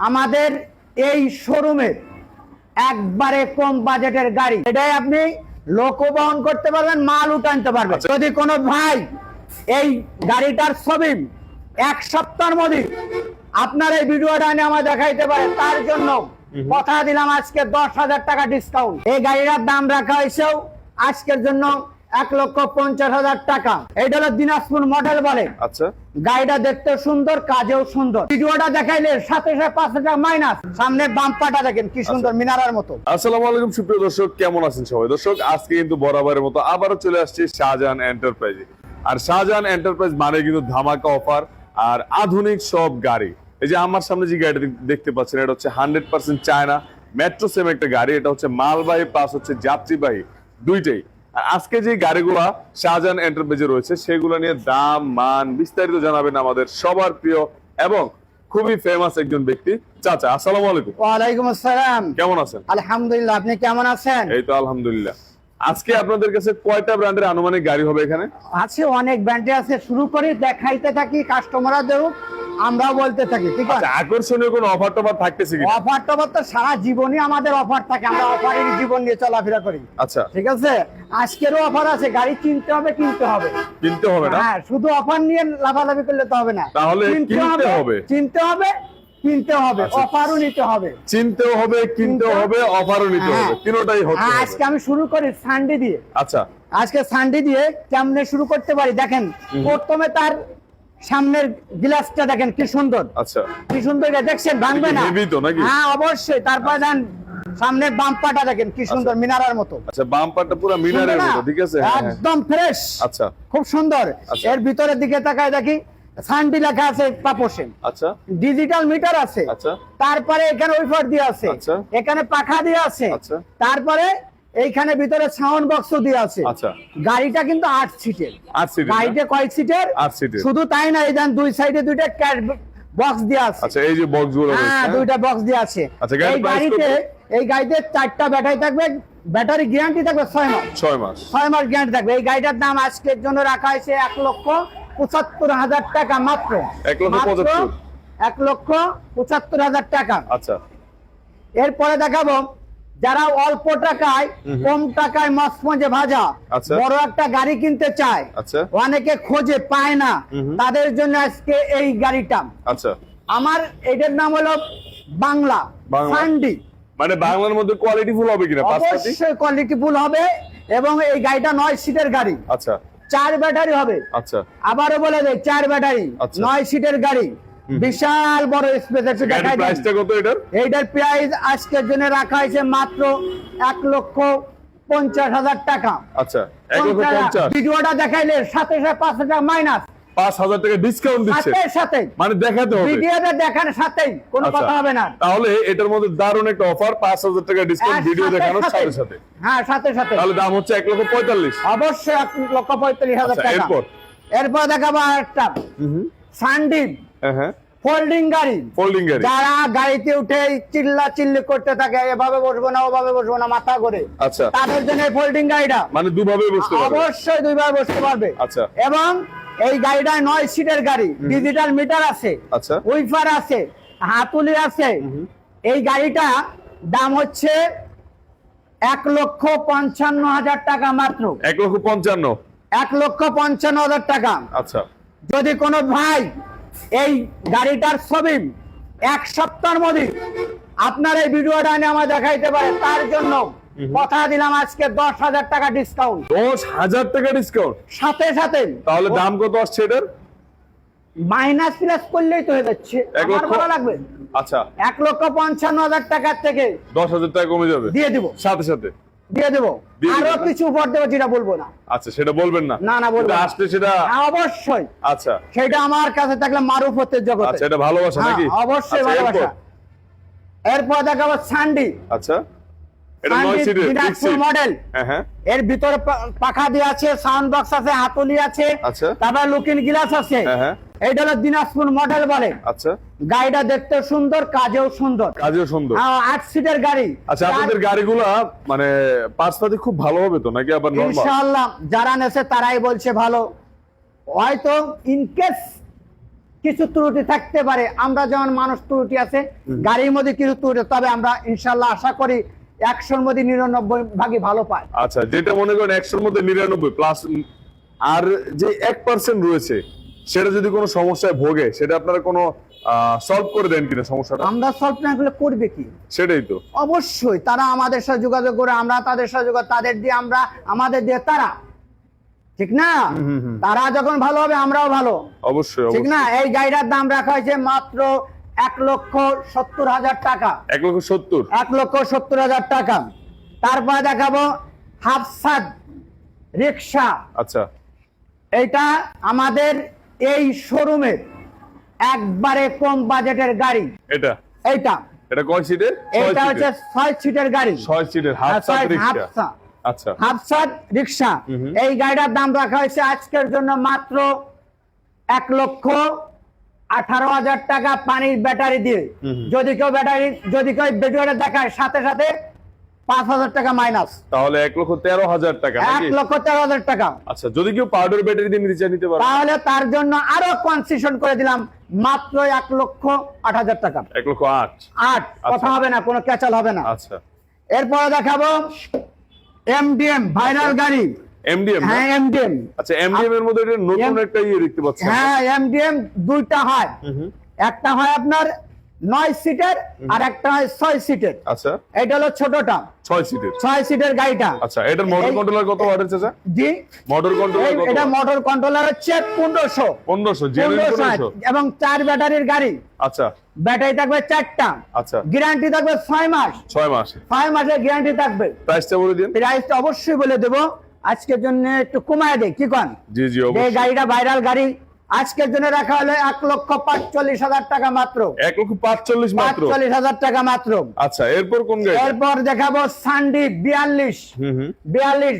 আমাদের এই শোরুমে একবারে কম বাজেটের গাড়ি, এটাই আপনি লোকও বহন করতে পারবেন, মাল উঠানতে পারবেন। যদি কোনো ভাই এই গাড়িটার ছবি এক সপ্তাহের মধ্যে আপনার এই ভিডিওটা নিয়ে আমার দেখাইতে পারে, তার জন্য কথা দিলাম আজকে 10,000 টাকা ডিসকাউন্ট। এই গাড়িটার দাম রাখা হয়েছেও আজকের জন্য 1,50,000 টাকা। এটা হলো দিনাজপুর মডেল বলে। আচ্ছা, গাড়িটা দেখতে সুন্দর, কাজেও সুন্দর। ভিডিওটা দেখাইলে সাথে সাথে 5,000 টাকা মাইনাস। সামনে বাম্পারটা দেখেন কি সুন্দর, মিনারার মতো। আসসালামু আলাইকুম সুপ্রিয় দর্শক, কেমন আছেন সবাই? দর্শক, আজকে কিন্তু বরাবরের মতো আবারও চলে আসছি শাহজাহান এন্টারপ্রাইজে। আর শাহজাহান এন্টারপ্রাইজ মানে কিন্তু ধামাকা অফার আর আধুনিক সব গাড়ি। এই যে আমার সামনে যে গাড়িটা দেখতে পাচ্ছেন, এটা হচ্ছে 100% চায়না মেট্রো সেম একটা গাড়ি। এটা হচ্ছে মালবাহী প্লাস হচ্ছে যাত্রীবাহী দুইটাই। আর আজকে যে গাড়িগুলা শাহজাহান এন্টারপ্রাইজে রয়েছে সেগুলো নিয়ে দাম মান বিস্তারিত জানাবেন আমাদের সবার প্রিয় এবং খুবই ফেমাস একজন ব্যক্তি। চাচা, আসসালামু আলাইকুম। ওয়ালাইকুম আসসালাম। কেমন আছেন? আলহামদুলিল্লাহ, আপনি কেমন আছেন? এই তো আলহামদুলিল্লাহ। আজকে আপনাদের কাছে কয়টা ব্র্যান্ডের আনুমানিক গাড়ি হবে এখানে? আছে, অনেক ব্র্যান্ডে আছে। শুরু করি, দেখাইতে থাকি, কাস্টমাররা দেউক, আমরাও বলতে থাকি। ঠিক আছে, আকর্ষণীয় কোনো অফার টফার থাকতেছে কি? অফার টফার তো সারা জীবনই আমাদের অফার থাকে, আমরা অফারের জীবন নিয়ে চলাফেরা করি। আচ্ছা, ঠিক আছে, আজকেরও অফার আছে। গাড়ি কিনতে হবে, কিনতে হবে, কিনতে হবে না? হ্যাঁ, শুধু অফার নিয়ে লাফালাফি করলে তো হবে না। তাহলে কিনতে হবে, কিনতে হবে, কিনতে হবে, অফারও নিতে হবে। চিনতেও হবে, কিনতেও হবে, অফারও নিতে হবে, তিনটাই হতে হবে। আজকে আমি শুরু করি সানডে দিয়ে। আচ্ছা, আজকে সানডে দিয়ে কেমনে শুরু করতে পারি দেখেন। প্রথমে তার সামনের গ্লাসটা দেখেন কি সুন্দর। আচ্ছা, কি সুন্দর, এটা দেখছেন, ভাঙবে না? হেভি তো নাকি? হ্যাঁ, অবশ্যই। তারপর দেন সামনের বাম্পারটা দেখেন কি সুন্দর, মিনারার মতো। আচ্ছা, বাম্পারটা পুরো মিনারের মতো, ঠিক আছে? হ্যাঁ, হ্যাঁ। একদম ফ্রেশ। আচ্ছা, খুব সুন্দর। আচ্ছা। এর ভিতরের দিকে তাকায় দেখি সানডি লেখা আছে, পাপোশে আচ্ছা, ডিজিটাল মিটার আছে। আচ্ছা, তারপরে এখানে ওয়েফার দিয়ে আছে, আচ্ছা। এখানে পাখা দিয়ে আছে, আচ্ছা। তারপরে এইখানে ভিতরে সাউন্ড বক্সও দিয়ে আছে। আচ্ছা। গাড়িটা কিন্তু 8 সিটের। 8 সিটের। গাড়িতে কয় সিটের? 8 সিটের। শুধু তাই না, এই দেন দুই সাইডে দুইটা ক্যাশ বক্স দিয়ে আছে। আচ্ছা, এই যে বক্সগুলো রয়েছে, হ্যাঁ, দুইটা বক্স দিয়ে আছে। আচ্ছা, গাড়ির এই price গাড়িতে কত? এই গাড়িতে 4টা ব্যাটারি থাকবে, ব্যাটারি গ্যারান্টি থাকবে 6 মাস। 6 মাস। 6 মাস গ্যারান্টি থাকবে। এই গাড়িটার দাম আজকের জন্য রাখা হয়েছে 1,75,000 টাকা মাত্র। 1,75,000? 1,75,000 টাকা। আচ্ছা, এরপরে দেখাবো যারা অল্প টাকায়, কম টাকায় মজমজে ভাজা আচ্ছা। বড় একটা গাড়ি কিনতে চায়, আচ্ছা। অনেকে খোঁজে পায় না, তাদের জন্য আজকে এই গাড়িটা। আচ্ছা। আমার এটার নাম হলো বাংলা বাংলা? সান্ডি। মানে বাংলার মধ্যে কোয়ালিটি ফুল হবে কিনা? পাঁচপাতি? অবশ্যই কোয়ালিটি ফুল হবে। এবং এই গাড়িটা 9 সিটের গাড়ি, আচ্ছা, 4 ব্যাটারি হবে। আচ্ছা। আবারও বলে দেয় 4 ব্যাটারি, আচ্ছা। 9 সিটের গাড়ি, বিশাল বড় স্পেস। একটু গাড়ির দেখাই দেন। প্রাইসটা কত এটার? এইটার প্রাইস আজকের জন্য রাখা হয়েছে মাত্র 1,50,000 টাকা। আচ্ছা, 1,50,000। ভিডিওটা দেখাইলে সাথে সাথে 5,000 টাকা মাইনাস। 5,000 টাকা ডিসকাউন্ট দিচ্ছে? সাথে সাথে, মানে দেখাতে হবে? ভিডিওটা দেখানোর সাথেই, কোনো আচ্ছা, কথা হবে না। তাহলে এটার মধ্যে দারুণ একটা অফার, 5,000 টাকা ডিসকাউন্ট ভিডিও দেখানোর সাথে সাথে। হ্যাঁ, সাথে সাথে। তাহলে দাম হচ্ছে 1,45,000। অবশ্যই 1,45,000 আচ্ছা, টাকা। এরপর দেখাবো একটা সানডি হ্যাঁ, হ্যাঁ, ফোল্ডিং গাড়ি। ফোল্ডিং গাড়ি। যারা গাড়িতে উঠে চিল্লা চিল্লি করতে থাকে, এভাবে বসবো না, ওভাবে বসবো না, মাথা করে, আচ্ছা, তাদের জন্য ফোল্ডিং গাড়িটা। মানে দুভাবে বসতে পারবে? অবশ্যই দুইবার বসতে পারবে। আচ্ছা। এবং এই গাড়িটায় 9 সিটের গাড়ি, ডিজিটাল মিটার আছে, আচ্ছা, উইফার আছে, হাতুলি আছে। এই গাড়িটা দাম হচ্ছে 1,55,000 টাকা মাত্র। 1,55,000? 1,55,000 টাকা। আচ্ছা, যদি কোনো ভাই এই গাড়িটার ছবি এক সপ্তাহের মধ্যে আপনার এই ভিডিওটা নিয়ে আমার দেখাইতে পারে, তার জন্য কথা দিলাম আজকে 10,000 টাকা ডিসকাউন্ট। 10,000 টাকা ডিসকাউন্ট সাথে সাথে। তাহলে দাম কত আসছে এটার? মাইনাস প্লাস করলেই তো হয়ে যাচ্ছে। 1 আমার লক্ষ? ভালো লাগবে। আচ্ছা, 1,55,000 টাকার থেকে 10,000 টাকা কমে যাবে দিয়ে দিব, সাথে সাথে? দিয়ে দেবো। দিয়ে দিবেন আরো না? কিছু উপর দেবো, যেটা বলবো না। আচ্ছা, সেটা বলবেন না? না, না, বলবো এটা না। আসলে সেটা? হ্যাঁ, অবশ্যই। আচ্ছা, সেটা আমার কাছে থাকলে মারুফতের জগতে। আচ্ছা, এটা ভালোবাসা হ্যাঁ, নাকি? অবশ্যই আচ্ছা, ভালোবাসা। এরপর দেখাবো সান্ডি। আচ্ছা, এটা 9 সিটের দিনাজপুর মডেল। হ্যাঁ, হ্যাঁ। এর ভিতরে পাখা দিয়ে আছে, সাউন্ড বক্স আছে, হাতুলি আছে, আচ্ছা। তারপর লুকিং গ্লাস আছে। হ্যাঁ, হ্যাঁ। এইটা হলো দিনাজপুর মডেল বলে। আচ্ছা, গাড়িটা দেখতে সুন্দর, কাজেও সুন্দর। কাজেও সুন্দর। 8 সিটের গাড়ি। আচ্ছা, আপনাদের গাড়িগুলা মানে পার্টসপাতি খুব ভালো হবে তো নাকি আবার নরমাল? ইনশাআল্লাহ যারা নেছে তারাই বলছে ভালো। হয়তো ইনকেস কিছু ত্রুটি থাকতে পারে, আমরা যেমন মানুষ ত্রুটি আছে, গাড়ির মধ্যে কিছু ত্রুটি, তবে আমরা ইনশাল্লাহ আশা করি 100-র মধ্যে 99 ভাগই ভালো পায়। আচ্ছা, যেটা মনে করেন 100-র মধ্যে 99 প্লাস, আর যে 1% রয়েছে সেটা যদি কোনো সমস্যায় ভোগে সেটা আপনারা কোনো সলভ করে দেন কিনা সমস্যাটা? আমরা সলভ না করলে করবে কি? সেটাই তো, অবশ্যই তারা আমাদের সাথে যোগাযোগ করে, আমরা তাদের সাথে যোগাযোগ, তাদের দিয়ে আমরা, আমাদের দিয়ে তারা, ঠিক না? তারা যখন ভালো হবে আমরাও ভালো, অবশ্যই ঠিক না? অবশ্যই। এই গাড়িটার দাম রাখা হয়েছে মাত্র 1,70,000 টাকা। 1,70,000 1,70,000 টাকা। তারপরে দেখাবো হাফসাদ রিক্সা। আচ্ছা, এটা আমাদের এই শোরুমের একবারে কম বাজেটের গাড়ি। এটা এইটা এটা কয় সিটের? এটা হচ্ছে 6 সিটের গাড়ি। 6 সিটের হাফসাদ রিকশা। হাফসা। আচ্ছা, হাফসাদ রিক্সা। এই গাড়িটার দাম রাখা হয়েছে আজকের জন্য মাত্র 1,18,000 টাকা পানির ব্যাটারি দিয়ে। যদি কেউ ব্যাটারি দেখায় সাথে সাথে 5,000 টাকা মাইনাস, তাহলে 1,13,000 টাকা নাকি? 1,13,000 টাকা। আচ্ছা, যদি কেউ পাউডার ব্যাটারি দিয়ে নিতে চায় নিতে পারবে? তাহলে তার জন্য আরো কনসেশন করে দিলাম মাত্র 1,08,000 টাকা। 1,08,000। 8 কথা হবে না, কোনো ক্যাচাল হবে না। আচ্ছা, এরপরে দেখাবো এমডিএম ভাইরাল গাড়ি। এমডিএম। হ্যাঁ, এমডিএম। আচ্ছা, এমডিএম এর মধ্যে এটা নতুন একটা দেখতে পাচ্ছি। হ্যাঁ, এমডিএম দুইটা হয়, একটা হয় আপনার 9 সিটের আর একটা হয় 6 সিটের। আচ্ছা, এটা হলো ছোটটা 6 সিটের। 6 সিটের গাড়িটা। আচ্ছা, এটার মোটর কন্ট্রোলার কত ওয়াটের চাচা? জি, মোটর কন্ট্রোলার কত? এটা মোটর কন্ট্রোলার হচ্ছে 1500। 1500 জেনুইন 1500 এবং 4 ব্যাটারির গাড়ি। আচ্ছা, ব্যাটারি থাকবে 4টা। আচ্ছা, গ্যারান্টি থাকবে 6 মাস। 6 মাস। 6 মাসের গ্যারান্টি থাকবে। প্রাইসটা বলে দিন। প্রাইসটা অবশ্যই বলে দেব, আজকের জন্য একটু কমায় দেই, কি কোন? জি জি, এই অবশ্যই। গাড়িটা ভাইরাল গাড়ি, আজকের জন্য রাখা হলো 1,45,000 টাকা মাত্র। 1,45,000 মাত্র। 45,000 টাকা মাত্র। আচ্ছা, এরপর কোন গাড়ি? এরপর দেখাবো সান্ডি 42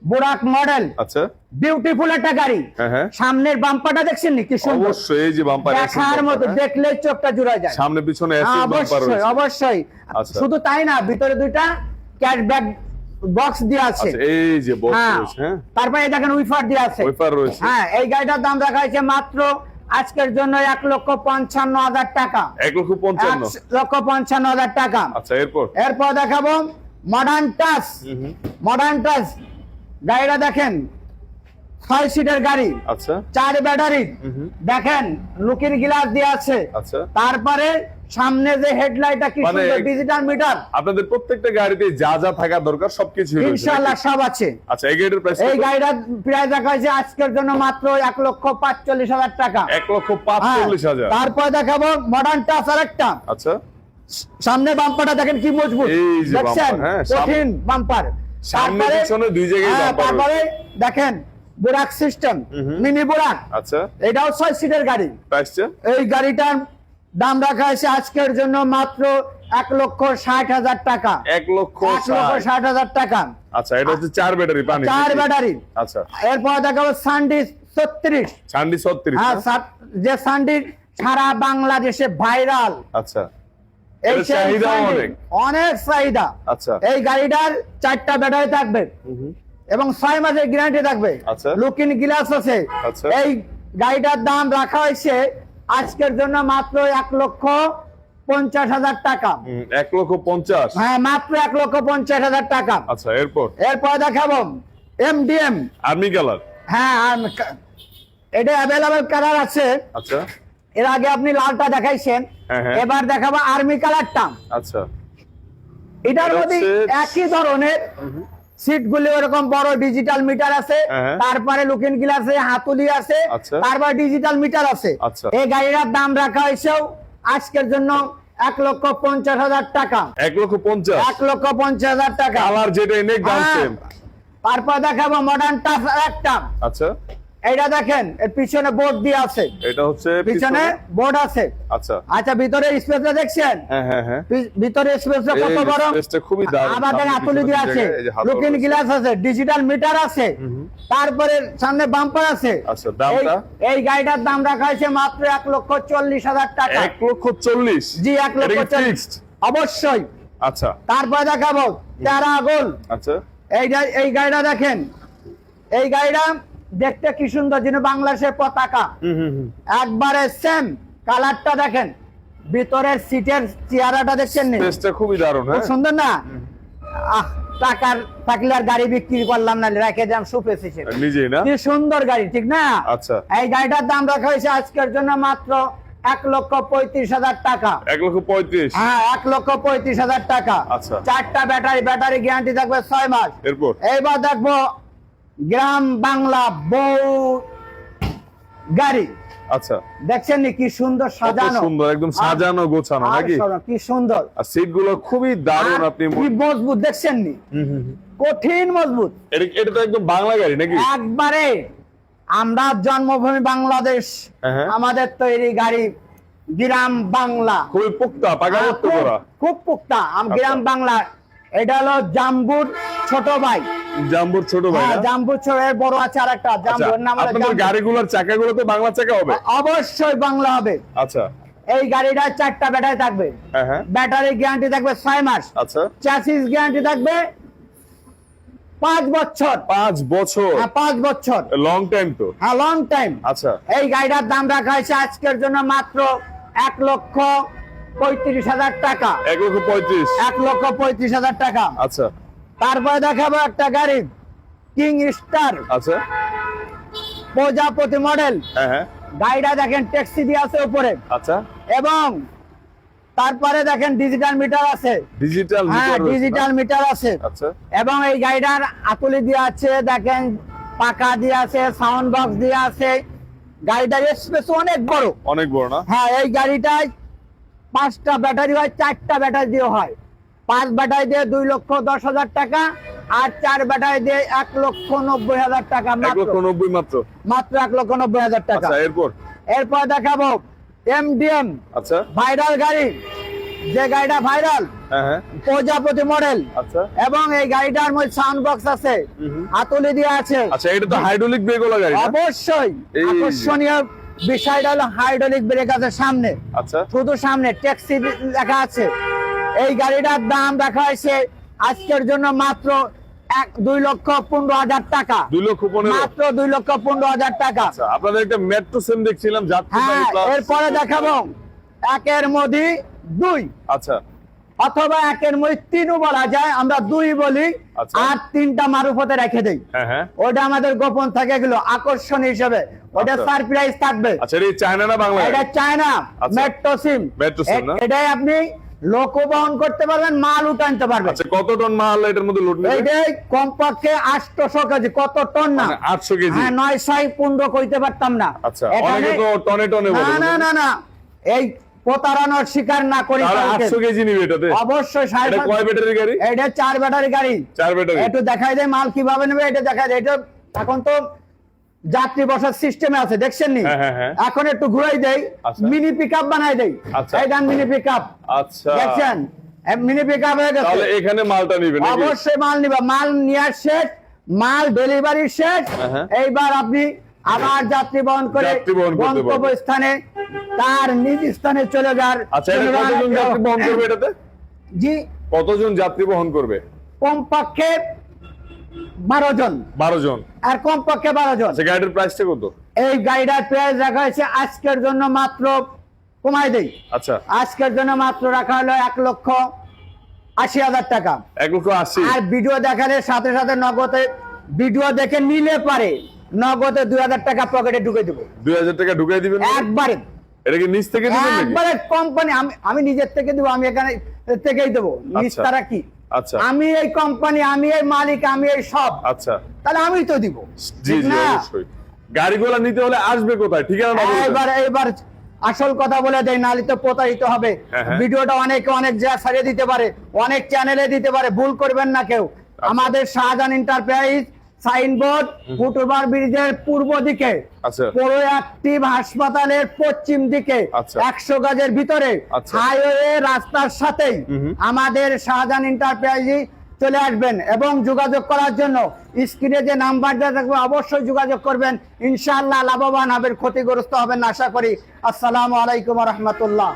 বুরাক মডেল। আচ্ছা, বিউটিফুল একটা গাড়ি। হ্যাঁ। সামনের বাম্পারটা দেখছেন কি সুন্দর, অবশ্যই এই যে বাম্পার দেখার মতো, দেখলে চোখটা জুড়ে যায়। সামনে পিছনে অ্যাসিড বাম্পার অবশ্যই রয়েছে। অবশ্যই। আচ্ছা। শুধু তাই না, ভিতরে দুইটা ক্যাশব্যাক বক্স দেওয়া আছে। আচ্ছা, এই যে বক্স হ্যাঁ। রয়েছে। হ্যাঁ, তারপরে দেখেন উইফার দেওয়া আছে। ওয়েফার রয়েছে। হ্যাঁ, এই গাড়িটার দাম রাখা হয়েছে মাত্র আজকের জন্য 1,55,000 টাকা। 1,55,000। 1,55,000 টাকা। আচ্ছা, এরপর দেখাবো মডার্ন টাচ। মডার্ন টাচ গাড়িটা দেখেন 6 সিটের গাড়ি। আচ্ছা, 4 ব্যাটারি। দেখেন লুকিং গ্লাস দেওয়া আছে। আচ্ছা, তারপরে সামনে যে হেডলাইটটা কি মানে সুন্দর, ডিজিটাল মিটার। আপনাদের প্রত্যেকটা গাড়িতে যা যা থাকা দরকার সবকিছু রয়েছে ইনশাআল্লাহ নাকি? সব আছে। আচ্ছা, এই গাড়িটার প্রাইস এই গাড়িটার প্রাইস রাখা হয়েছে আজকের জন্য মাত্র 1,45,000 টাকা। 1,45,000। তারপর দেখাবো মডার্ন টাচ আরেকটা। আচ্ছা, সামনে বাম্পারটা দেখেন কি মজবুত, এই যে দেখছেন? বাম্পার, হ্যাঁ, কঠিন বাম্পার। সামনে পিছনে দুই জায়গায় বাম্পার তারপরে দেখেন বুরাক সিস্টেম, মিনি বুরাক। আচ্ছা, এটাও 6 সিটের গাড়ি। প্রাইসটা? এই গাড়িটার দাম রাখা হয়েছে আজকের জন্য মাত্র 1,60,000 টাকা। 1,60,000 টাকা। আচ্ছা, এটা হচ্ছে 4 ব্যাটারি পানি। 4 ব্যাটারি। আচ্ছা, এরপর দেখাবো সান্ডি 36। সান্ডি 36। হ্যাঁ, যে সান্ডি সারা বাংলাদেশে ভাইরাল। আচ্ছা, এই এর সেই চাহিদা সান্ডি, অনেক চাহিদা। আচ্ছা, এই গাড়িটার 4টা ব্যাটারি থাকবে এবং 6 মাসের গ্যারান্টি থাকবে। আচ্ছা। লুকিং গ্লাস আছে। আচ্ছা। এই গাড়িটার দাম রাখা হয়েছে আজকের জন্য মাত্র 1,50,000 টাকা। 1,50,000। হ্যাঁ, মাত্র 1,50,000 টাকা। আচ্ছা, এরপর দেখাবো এমডিএম আর্মি কালার। হ্যাঁ, এটা অ্যাভেলেবল কালার আছে। আচ্ছা, এর আগে আপনি লালটা দেখাইছেন, হ্যাঁ। এবার দেখাবো আর্মি কালারটা। আচ্ছা, এটার এটা মধ্যে হচ্ছে- একই ধরনের সিট গুলি এরকম বড় ডিজিটাল মিটার আছে, হ্যাঁ। তারপরে লুকিং গ্লাস আছে, হাতুলি আছে, আচ্ছা। তারপর ডিজিটাল মিটার আছে। আচ্ছা। এই গাড়িটার দাম রাখা হয়েছে আজকের জন্য 1,50,000 টাকা। 1,50,000। 1,50,000 টাকা। কালার যেটা নেক দাম হ্যাঁ। সেম। তারপর দেখাবো মডার্ন টাচ একটা। আচ্ছা, এইটা দেখেন, এর পিছনে বোর্ড দিয়ে আছে। এটা হচ্ছে পিছনে বোর্ড আছে। আচ্ছা, আচ্ছা, ভিতরে স্পেসটা দেখছেন? হ্যাঁ। ভিতরে স্পেসটা কত এই বড়। স্পেসটা খুবই দারুণ। আবার দেখেন সামনে হাতুলি পিছনে দিয়ে দুই আছে, জায়গায় এই যে হাতল লুকিং রয়েছে। গ্লাস আছে, ডিজিটাল মিটার আছে, তারপরে সামনে বাম্পার আছে। আচ্ছা, দামটা? এই গাড়িটার দাম রাখা হয়েছে মাত্র 1,40,000 টাকা। 1,40,000। জি, এটা কি 1,40,000 fixed? অবশ্যই। আচ্ছা, তারপরে দেখাবো প্যারাগন। আচ্ছা, এই গাড়িটা দেখেন, এই গাড়িটা দেখতে কি সুন্দর, যেন বাংলাদেশের পতাকা একবারে সেম কালারটা দেখেন, ভিতরের সিটের চেহারাটা দেখছেন নি, স্পেসটা খুবই দারুণ। খুব হ্যাঁ সুন্দর না? টাকার থাকলে আর গাড়ি বিক্রি করলাম না, রেখে দিলাম সুপেস হিসেবে। নিজেই না? কি সুন্দর গাড়ি, ঠিক না? আচ্ছা। এই গাড়িটার দাম রাখা হয়েছে আজকের জন্য মাত্র 1,35,000 টাকা। 1,35,000। হ্যাঁ, 1,35,000 টাকা। আচ্ছা। 4টা ব্যাটারি গ্যারান্টি থাকবে 6 মাস। এরপর এইবার দেখবো গ্রাম বাংলা বউ গাড়ি। আচ্ছা, দেখছেন নি কি সুন্দর কত সাজানো, সুন্দর, একদম সাজানো গোছানো আর নাকি? শোনো, কি সুন্দর, আর সিট গুলো খুবই দারুণ। আর আপনি কি মজবুত দেখছেন নি, কঠিন মজবুত। এটা তো একদম বাংলা গাড়ি নাকি? একবারে আমরা জন্মভূমি বাংলাদেশ, হ্যাঁ। আমাদের তৈরি গাড়ি, গ্রাম বাংলা, খুবই পুক্তা, পাকাপোক্ত করা। খুব পুক্তা। গ্রাম বাংলা। এটা হলো জাম্বুর ছোট ভাই। জাম্বুর ছোট ভাই হ্যাঁ, না? জাম্বুর ছোট, এর বড় আছে আরেকটা, আচ্ছা, জাম্বুর নাম হলো আপনাদের জাম্বু। গাড়িগুলোর চাকাগুলো তো বাংলা চাকা হবে? অবশ্যই বাংলা হবে। আচ্ছা। এই গাড়িটা 4টা ব্যাটারি থাকবে, হ্যাঁ। ব্যাটারি গ্যারান্টি থাকবে 6 মাস, আচ্ছা। চ্যাসিস গ্যারান্টি থাকবে 5 বছর। 5 বছর? হ্যাঁ, 5 বছর, লং টাইম তো। হ্যাঁ, লং টাইম। আচ্ছা। এই গাড়িটার দাম রাখা হয়েছে আজকের জন্য মাত্র 1,35,000 টাকা। 1,35,000? 1,35,000 টাকা। আচ্ছা। তারপরে দেখাবো একটা গাড়ি, কিং স্টার আচ্ছা। প্রজাপতি মডেল। হ্যাঁ। গাড়িটা দেখেন ট্যাক্সি দিয়ে আছে উপরে, আচ্ছা। এবং তারপরে দেখেন ডিজিটাল মিটার আছে। ডিজিটাল হ্যাঁ, মিটার? ডিজিটাল মিটার আছে। আচ্ছা। এবং এই গাড়িটার আতুলি দিয়ে আছে, দেখেন পাকা দিয়ে আছে, সাউন্ড বক্স দিয়ে আছে। গাড়িটার স্পেস অনেক বড়, অনেক বড় না? হ্যাঁ। এই গাড়িটায় 5টা ব্যাটারি হয়, 4টা ব্যাটারি দিয়ে হয়। 5 ব্যাটারি দিয়ে 2,10,000 টাকা, আর 4 ব্যাটারি দিয়ে 1,90,000 টাকা। 1,90,000 মাত্র? মাত্র 1,90,000 টাকা। আচ্ছা, এরপর দেখাবো এমডিএম। আচ্ছা। ভাইরাল গাড়ি, যে গাড়িটা ভাইরাল, হ্যাঁ। প্রজাপতি মডেল। আচ্ছা। এবং এই গাড়িটার মধ্যে সাউন্ড বক্স আছে, হাতুলি দিয়ে আছে। আচ্ছা, এটা তো হাইড্রোলিক ব্রেক ওলা গাড়ি না? অবশ্যই। এই- আকর্ষণীয় বিষয়টা হলো হাইড্রোলিক ব্রেক আছে সামনে, আচ্ছা। শুধু সামনে, ট্যাক্সি লেখা আছে। এই গাড়িটার দাম রাখা হয়েছে আজকের জন্য মাত্র 2,15,000 টাকা। 2,15,000? মাত্র 2,15,000 টাকা। আচ্ছা। আপনাদের একটা মেট্রো সেম দেখছিলাম, যাত্রীবাহী হ্যাঁ, প্লাস। এরপরে দেখাবো একের মধ্যে 2, আচ্ছা। অথবা একের মধ্যে 3ও বলা যায়, আমরা 2 বলি। আচ্ছা। আর 3টা মারুফতে রেখে দেই, হ্যাঁ। ওটা আমাদের গোপন থাকে, এগুলো আকর্ষণ হিসেবে, ওটা আচ্ছা। সারপ্রাইজ থাকবে। আচ্ছা, এটা চায়না না বাংলা? এটা চায়না আচ্ছা। মেট্রো সিম। মেট্রো সিম না? এটাই আপনি লোক বহন করতে পারবেন, মাল উঠানতে পারবেন। আচ্ছা, কত টন মাল এটার মধ্যে লোড নেবে? এইটাই কমপক্ষে 800 কেজি। কত টন না? মানে 800 কেজি? হ্যাঁ, 915 কইতে পারতাম না। আচ্ছা। এখানে- অনেকে তো টনে টনে বলে। না, এই প্রতারণার শিকার না করি। তাহলে কাউকে। 800 কেজি নিবে এটাতে? অবশ্যই। এটা কয় ব্যাটারি গাড়ি? এটা 4 ব্যাটারি গাড়ি। 4 ব্যাটারি? একটু দেখাই দেয় মাল কিভাবে নেবে, এটা দেখাই দেয়। এটা এখন তো যাত্রী বসার সিস্টেমে আছে, দেখছেন নি? হ্যাঁ। এখন একটু ঘুরাই দেই, আচ্ছা। মিনি পিকআপ বানাই দেই। আচ্ছা। এই গান মিনি পিকআপ, আচ্ছা। দেখছেন? মিনি পিকআপ হয়ে গেছে। তাহলে এখানে মালটা নিবে নাকি? অবশ্যই মাল নিবা, মাল নিয়ে শেষ, মাল ডেলিভারি শেষ। হ্যাঁ। এইবার আপনি আবার যাত্রী বহন করে যাত্রী বহন করতে গন্তব্য পারবেন। স্থানে, তার নিজ স্থানে চলে যান। আচ্ছা, এটা কতজন যাত্রী বহন করবে এটাতে? জি, কতজন যাত্রী বহন করবে? কমপক্ষে 12 জন। 12 জন? আর কমপক্ষে 12 জন। আচ্ছা, গাড়ির প্রাইসটা কত? এই গাড়িটার প্রাইস রাখা হয়েছে আজকের জন্য মাত্র, কমাই দেই, আচ্ছা। আজকের জন্য মাত্র রাখা হলো 1,80,000 টাকা। 1,80,000? আর ভিডিও দেখালে সাথে সাথে নগদে, ভিডিও দেখে নিলে পারে নগদে 2,000 টাকা পকেটে ঢুকে দেবো। 2,000 টাকা ঢুকাই দিবেন? একবারে, এটা কি নিচ থেকে দিবেন নাকি? একবারে কোম্পানি, আমি নিজের থেকে দেবো, আমি এখানে থেকেই দেবো। নিস্তারা কি? আচ্ছা। আমি এই কোম্পানি, আমি এই মালিক, আমি এই সব। আচ্ছা। তাহলে আমি তো দিব। জি, ঠিক না? অবশ্যই। গাড়িগুলো নিতে হলে আসবে কোথায়? ঠিকানা বলুন। এইবার আসল কথা বলে দেয়, নাহলে তো প্রতারিত হবে। হ্যাঁ। ভিডিওটা অনেকে অনেক জায়গায় ছাড়িয়ে দিতে পারে, অনেক চ্যানেলে দিতে পারে, ভুল করবেন না কেউ। আমাদের শাহজাহান এন্টারপ্রাইজ, সাইনবোর্ড ফুটওভার ব্রিজের পূর্ব দিকে, আচ্ছা। পুরো অ্যাক্টিভ হাসপাতালের পশ্চিম দিকে, আচ্ছা। 100 গজের ভিতরে, আচ্ছা। হাইওয়ে রাস্তার সাথেই আমাদের শাহজাহান এন্টারপ্রাইজে চলে আসবেন। এবং যোগাযোগ করার জন্য স্ক্রিনে যে নাম্বারটা থাকবে অবশ্যই যোগাযোগ করবেন। ইনশাআল্লাহ লাভবান হবেন, ক্ষতিগ্রস্ত হবেন না আশা করি। আসসালামু আলাইকুম ওয়া রাহমাতুল্লাহ।